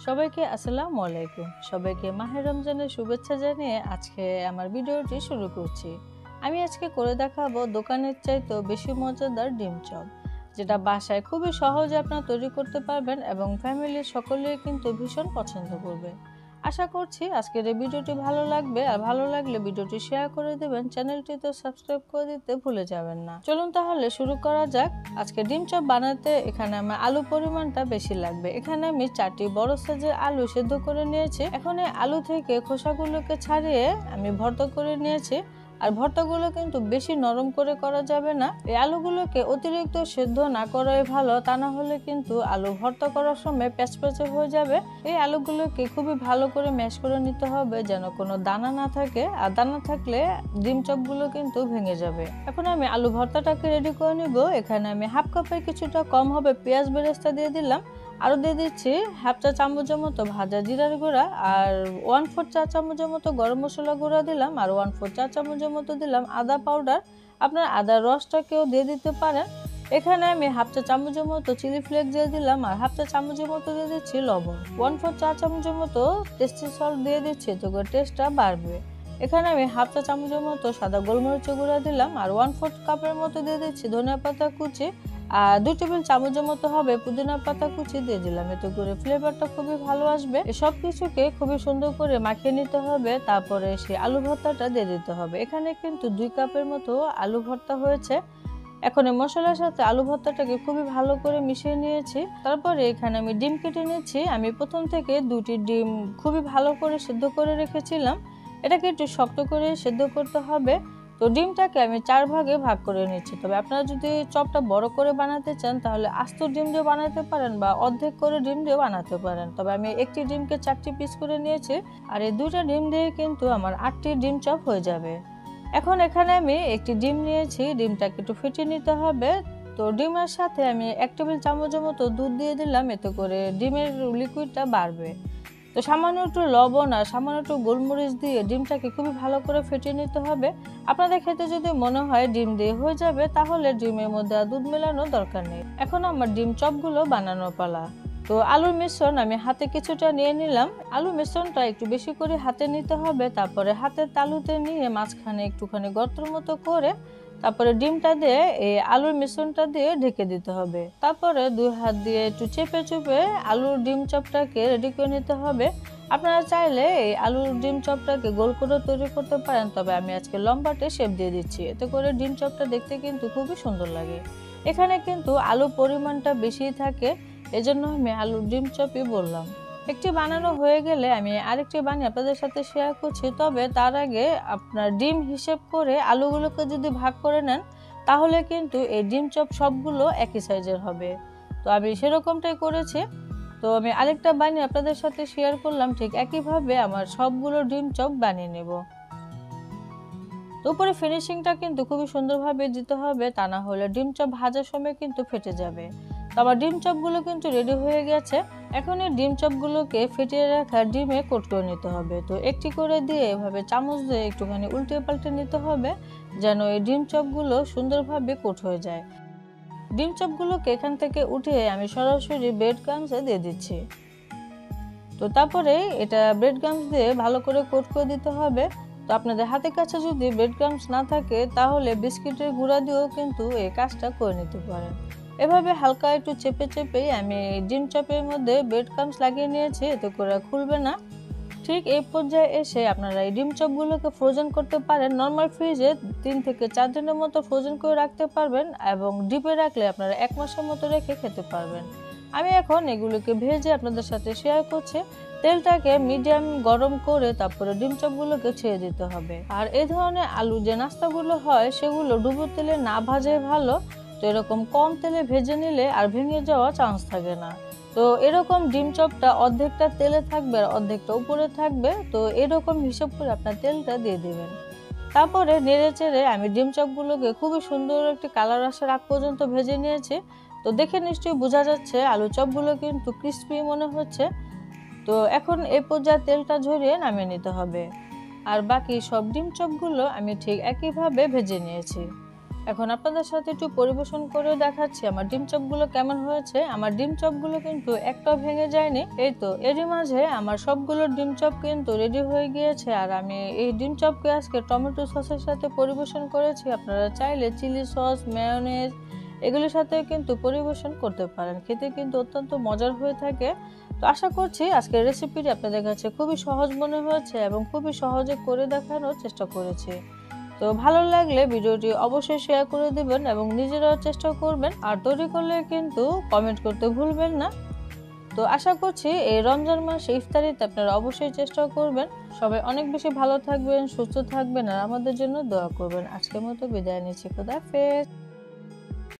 সবাইকে আসসালামু আলাইকুম। সবাইকে মাহে রমজানের শুভেচ্ছা জানিয়ে আজকে আমার ভিডিওটি শুরু করছি। আমি আজকে করে দেখাবো দোকানের চাইতেও বেশি মজাদার ডিম চপ, যেটা বাসায় খুবই সহজে আপনারা তৈরি করতে পারবেন এবং ফ্যামিলির সকলেই কিন্তু ভীষণ পছন্দ করবে। আশা করছি আজকের এই ভিডিওটি ভালো লাগবে, আর ভালো লাগলে ভিডিওটি শেয়ার করে দেবেন, চ্যানেলটিতে সাবস্ক্রাইব করে দিতে ভুলে যাবেন না। চলুন তাহলে শুরু করা যাক। আজকে ডিম চপ বানাতে এখানে আমার আলু পরিমাণটা বেশি লাগবে। এখানে আমি 4টি বড় সাইজের আলু সেদ্ধ করে নিয়েছি। এখন এই আলু থেকে খোসাগুলোকে ছাড়িয়ে আমি ভর্তা করে নিয়েছি। আর ভর্তাগুলো কিন্তু বেশি নরম করে করা যাবে না। এই আলুগুলোকে অতিরিক্ত সেদ্ধ না করাই ভালো, তা না হলে কিন্তু আলু ভর্তা করার সময় প্যাচপ্যাচে হয়ে যাবে। এই আলুগুলোকে খুবই ভালো করে ম্যাশ করে নিতে হবে, যেন কোনো দানা না থাকে, আর দানা থাকলে ডিম চপগুলো কিন্তু ভেঙে যাবে। এখন আমি আলু ভর্তাটাকে রেডি করে নিব। এখানে আমি হাফ কাপের কিছুটা কম হবে পেঁয়াজ বেরেস্তা দিয়ে দিলাম, আরও দিয়ে দিচ্ছি হাফ চা চামচের মতো ভাজা জিরার গুঁড়া, আর 1/4 চা চামচের মতো গরম মশলা গুঁড়া দিলাম, আর 1/4 চা চামচের মতো দিলাম আদা পাউডার। আপনার আদার রসটাকেও দিয়ে দিতে পারেন। এখানে আমি হাফ চা চামচের মতো চিলি ফ্লেক্স দিয়ে দিলাম, আর হাফ চা চামচের মতো দিয়ে দিচ্ছি লবণ। 1/4 চা চামচের মতো টেস্টি সল্ট দিয়ে দিচ্ছি, তো টেস্টটা বাড়বে। এখানে আমি হাফ চা চামচের মতো সাদা গোলমরিচের গুঁড়া দিলাম, আর 1/4 কাপের মতো দিয়ে দিচ্ছি ধনিয়া পাতা কুচি, আর 2 টেবিল চামচের মতো হবে পুদিনা পাতা কুচি দিয়ে দিলাম। এতে করে ফ্লেভারটা খুবই ভালো আসবে। সব কিছুকে খুবই সুন্দর করে মাখিয়ে নিতে হবে, তারপরে সেই আলু ভর্তাটা দিয়ে দিতে হবে। এখানে কিন্তু 2 কাপের মতো আলু ভর্তা হয়েছে। এখন এই মশলার সাথে আলু ভর্তাটাকে খুবই ভালো করে মিশিয়ে নিয়েছি। তারপরে এখানে আমি ডিম কেটে নিচ্ছি। আমি প্রথম থেকে 2টি ডিম খুবই ভালো করে সেদ্ধ করে রেখেছিলাম। এটাকে একটু শক্ত করে সেদ্ধ করতে হবে। তো ডিমটাকে আমি 4 ভাগে ভাগ করে নিচ্ছি। তবে আপনারা যদি চপটা বড় করে বানাতে চান তাহলে আস্ত ডিম দিয়ে বানাতে পারেন, বা অর্ধেক করে ডিম দিয়ে বানাতে পারেন। তবে আমি একটি ডিমকে 4টি পিস করে নিয়েছি, আর এই 2টা ডিম দিয়ে কিন্তু আমার 8টি ডিম চপ হয়ে যাবে। এখন এখানে আমি একটি ডিম নিয়েছি, ডিমটাকে একটু ফেটিয়ে নিতে হবে। তো ডিমের সাথে আমি 1 টেবিল চামচের মতো দুধ দিয়ে দিলাম, এতে করে ডিমের লিকুইডটা বাড়বে। তো সামান্য একটু লবণ আর সামান্য একটু গোলমরিচ দিয়ে ডিমটাকে খুবই ভালো করে ফেটিয়ে নিতে হবে। আপনাদের ক্ষেত্রে যদি মনে হয় ডিম দিয়ে হয়ে যাবে, তাহলে ডিমের মধ্যে আর দুধ মেলানোর দরকার নেই। এখন আমার ডিম চপগুলো বানানোর পালা। তো আলুর মিশ্রণ আমি হাতে কিছুটা নিয়ে নিলাম। আলুর মিশ্রণটা একটু বেশি করে হাতে নিতে হবে। তারপরে হাতের তালুতে নিয়ে মাঝখানে একটুখানি গর্তের মতো করে তারপরে ডিমটা দিয়ে এই আলুর মিশ্রণটা দিয়ে ঢেকে দিতে হবে। তারপরে 2 হাত দিয়ে একটু চেপে চেপে আলুর ডিম চপটাকে রেডি করে নিতে হবে। আপনারা চাইলে এই আলুর ডিম চপটাকে গোল করে তৈরি করতে পারেন, তবে আমি আজকে লম্বাটে শেপ দিয়ে দিচ্ছি। এতে করে ডিম চপটা দেখতে কিন্তু খুবই সুন্দর লাগে। এখানে কিন্তু আলুর পরিমাণটা বেশি থাকে, এজন্য আমি আলুর ডিম চপই বললাম। একটি বানানো হয়ে গেলে আমি আরেকটি বানিয়ে আপনাদের সাথে শেয়ার করছি। তবে তার আগে আপনার ডিম হিসেব করে আলুগুলোকে যদি ভাগ করে নেন, তাহলে কিন্তু এই ডিম চপ সবগুলো একই সাইজের হবে। তো আমি সেরকমটাই করেছি। তো আমি আরেকটা বানিয়ে আপনাদের সাথে শেয়ার করলাম। ঠিক একইভাবে আমার সবগুলো ডিম চপ বানিয়ে নেব। তো উপরে ফিনিশিংটা কিন্তু খুবই সুন্দরভাবে দিতে হবে, তা না হলে ডিম চপ ভাজার সময় কিন্তু ফেটে যাবে। তো আমার ডিম চপগুলো কিন্তু রেডি হয়ে গেছে। এখন এই ডিম চপগুলোকে ফেটিয়ে রাখা ডিমে কোট করে নিতে হবে। তো একটি করে দিয়ে এভাবে চামচ দিয়ে একটুখানি উল্টে পাল্টে নিতে হবে, যেন এই ডিম চপগুলো সুন্দরভাবে কোট হয়ে যায়। ডিম চপগুলোকে এখান থেকে উঠিয়ে আমি সরাসরি ব্রেড ক্রাম্বসে দিয়ে দিচ্ছি। তো তারপরে এটা ব্রেড ক্রাম্বস দিয়ে ভালো করে কোট করে দিতে হবে। তো আপনাদের হাতের কাছে যদি ব্রেড ক্রাম্বস না থাকে, তাহলে বিস্কিটের গুঁড়া দিয়েও কিন্তু এই কাজটা করে নিতে পারেন। এভাবে হালকা একটু চেপে চেপেই আমি ডিম চপের মধ্যে ব্রেড ক্রাম্বস লাগিয়ে নিয়েছি, এতে করে খুলবে না। ঠিক এই পর্যায়ে এসে আপনারা এই ডিম চপগুলোকে ফ্রোজেন করতে পারেন। নর্মাল ফ্রিজে 3 থেকে 4 দিনের মতো ফ্রোজেন করে রাখতে পারবেন, এবং ডিপে রাখলে আপনারা 1 মাসের মতো রেখে খেতে পারবেন। আমি এখন এগুলোকে ভেজে আপনাদের সাথে শেয়ার করছি। তেলটাকে মিডিয়াম গরম করে তারপরে ডিম চপগুলোকে ছেড়ে দিতে হবে। আর এই ধরনের আলু যে নাস্তাগুলো হয়, সেগুলো ডুবো তেলে না ভাজাই ভালো। তো এরকম কম তেলে ভেজে নিলে আর ভেঙে যাওয়ার চান্স থাকে না। তো এরকম ডিম চপটা অর্ধেকটা তেলে থাকবে আর অর্ধেকটা উপরে থাকবে। তো এরকম হিসাব করে আপনার তেলটা দিয়ে দিবেন। তারপরে নেড়ে চেড়ে আমি ডিম চপগুলোকে খুবই সুন্দর একটি কালার আসার আগ পর্যন্ত ভেজে নিয়েছি। তো দেখে নিশ্চয়ই বোঝা যাচ্ছে আলু চপগুলো কিন্তু ক্রিস্পি মনে হচ্ছে। তো এখন এই পর্যায়ে তেলটা ঝরিয়ে নামিয়ে নিতে হবে। আর বাকি সব ডিম চপগুলো আমি ঠিক একইভাবে ভেজে নিয়েছি। এখন আপনাদের সাথে একটু পরিবেশন করেও দেখাচ্ছি আমার ডিম চপগুলো কেমন হয়েছে। আমার ডিম চপগুলো কিন্তু একটাও ভেঙে যায়নি। এই তো এরই মাঝে আমার সবগুলো ডিম চপ কিন্তু রেডি হয়ে গিয়েছে। আর আমি এই ডিম চপকে আজকে টমেটো সসের সাথে পরিবেশন করেছি। আপনারা চাইলে চিলি সস, মেয়োনেজ এগুলোর সাথে কিন্তু পরিবেশন করতে পারেন। খেতে কিন্তু অত্যন্ত মজার হয়ে থাকে। তো আশা করছি আজকের রেসিপিটি আপনাদের কাছে খুবই সহজ মনে হয়েছে এবং খুবই সহজে করে দেখানোর চেষ্টা করেছি। তো ভালো লাগলে ভিডিওটি অবশ্যই শেয়ার করে দিবেন এবং নিজেরাও চেষ্টা করবেন। আর তৈরি করলে কিন্তু কমেন্ট করতে ভুলবেন না। তো আশা করছি এই রমজান মাসে ইফতারিতে আপনারা অবশ্যই চেষ্টা করবেন। সবাই অনেক বেশি ভালো থাকবেন, সুস্থ থাকবেন আর আমাদের জন্য দোয়া করবেন। আজকের মতো বিদায় নিচ্ছি। খোদা হাফেজ।